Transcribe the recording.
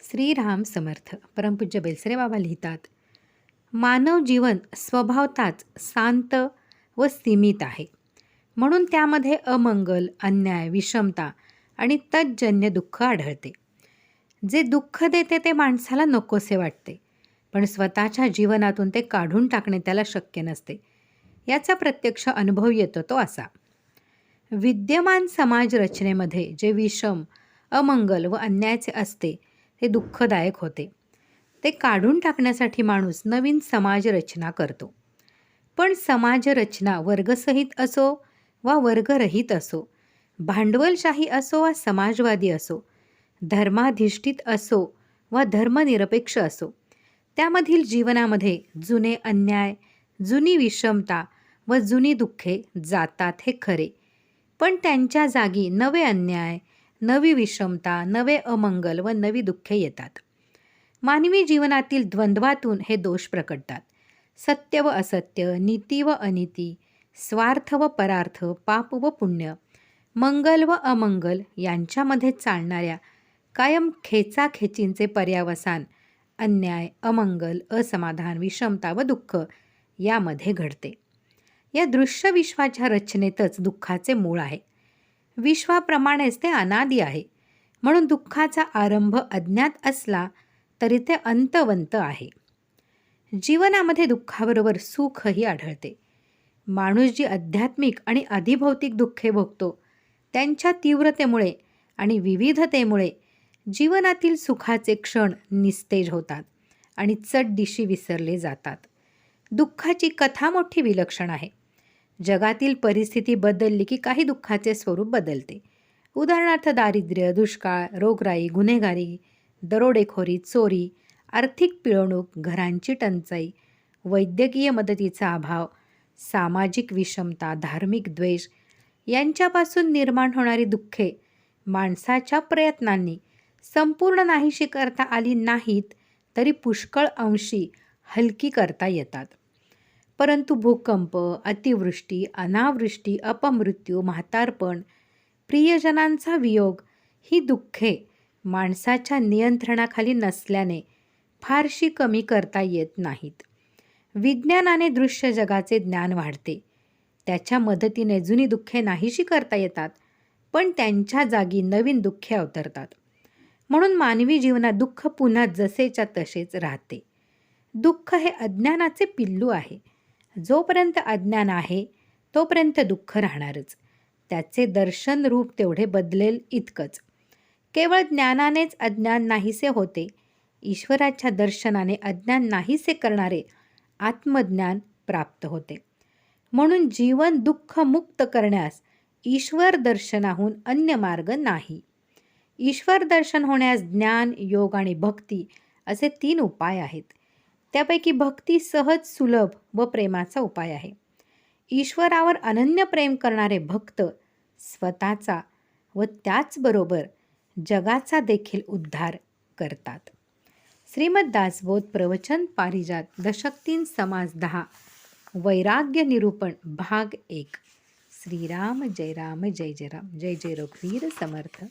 श्रीराम समर्थ. परमपूज्य बेलसरे बाबा लिहितात, मानव जीवन स्वभावताच शांत व सीमित आहे. म्हणून त्यामध्ये अमंगल, अन्याय, विषमता आणि तज्जन्य दुःख आढळते. जे दुःख देते ते माणसाला नकोसे वाटते, पण स्वतःच्या जीवनातून ते काढून टाकणे त्याला शक्य नसते. याचा प्रत्यक्ष अनुभव येतो तो असा: विद्यमान समाज रचनेमध्ये जे विषम, अमंगल व अन्यायाचे असते ते दुःखदायक होते. ते काढून टाकण्यासाठी माणूस नवीन समाज रचना करतो. पण समाज रचना वर्गसहित असो वा वर्गरहित असो, भांडवलशाही असो वा समाजवादी असो, धर्माधिष्ठित असो वा धर्मनिरपेक्ष असो, त्यामधील जीवनामध्ये जुने अन्याय, जुनी विषमता व जुनी दुःखे जातात हे खरे, पण त्यांच्या जागी नवे अन्याय, नवी विषमता, नवे अमंगल व नवी दुःखे येतात. मानवी जीवनातील द्वंद्वातून हे दोष प्रकटतात. सत्य व असत्य, नीती व अनिती, स्वार्थ व परार्थ, पाप व पुण्य, मंगल व अमंगल यांच्यामध्ये चालणाऱ्या कायम खेचाखेचींचे पर्यावसान अन्याय, अमंगल, असमाधान, विषमता व दुःख यामध्ये घडते. या दृश्य विश्वाच्या रचनेतच दुःखाचे मूळ आहे. विश्वाप्रमाणेच ते अनादी आहे. म्हणून दुःखाचा आरंभ अज्ञात असला तरी ते अंतवंत आहे. जीवनामध्ये दुःखाबरोबर सुखही आढळते. माणूस जी आध्यात्मिक आणि अधिभौतिक दुःखे भोगतो त्यांच्या तीव्रतेमुळे आणि विविधतेमुळे जीवनातील सुखाचे क्षण निस्तेज होतात आणि चटदिशी विसरले जातात. दुःखाची कथा मोठी विलक्षण आहे. जगातील परिस्थिती बदलली की काही दुःखाचे स्वरूप बदलते. उदाहरणार्थ दारिद्र्य, दुष्काळ, रोगराई, गुन्हेगारी, दरोडेखोरी, चोरी, आर्थिक पिळवणूक, घरांची टंचाई, वैद्यकीय मदतीचा अभाव, सामाजिक विषमता, धार्मिक द्वेष यांच्यापासून निर्माण होणारी दुःखे माणसाच्या प्रयत्नांनी संपूर्ण नाहीशी करता आली नाहीत तरी पुष्कळ अंशी हलकी करता येतात. परंतु भूकंप, अतिवृष्टी, अनावृष्टी, अपमृत्यू, म्हातारपण, प्रियजनांचा वियोग ही दुःखे माणसाच्या नियंत्रणाखाली नसल्याने फारशी कमी करता येत नाहीत. विज्ञानाने दृश्य जगाचे ज्ञान वाढते. त्याच्या मदतीने जुनी दुःखे नाहीशी करता येतात, पण त्यांच्या जागी नवीन दुःखे अवतरतात. म्हणून मानवी जीवनात दुःख पुन्हा जसेच्या तसेच राहते. दुःख हे अज्ञानाचे पिल्लू आहे. जोपर्यंत अज्ञान आहे तोपर्यंत दुःख राहणारच. त्याचे दर्शन रूप तेवढे बदलेल इतकंच. केवळ ज्ञानानेच अज्ञान नाहीसे होते. ईश्वराच्या दर्शनाने अज्ञान नाहीसे करणारे आत्मज्ञान प्राप्त होते. म्हणून जीवन दुःख मुक्त करण्यास ईश्वर दर्शनाहून अन्य मार्ग नाही. ईश्वर दर्शन होण्यास ज्ञान, योग आणि भक्ती असे 3 उपाय आहेत. त्यापैकी भक्ती सहज, सुलभ व प्रेमाचा उपाय आहे. ईश्वरावर अनन्य प्रेम करणारे भक्त स्वतःचा व त्याचबरोबर जगाचा देखील उद्धार करतात. श्रीमद दासबोध प्रवचन पारिजात दशक 3 समास 10 वैराग्य निरूपण भाग 1. श्रीराम जय राम जय जय राम. जय जय रघुवीर समर्थ.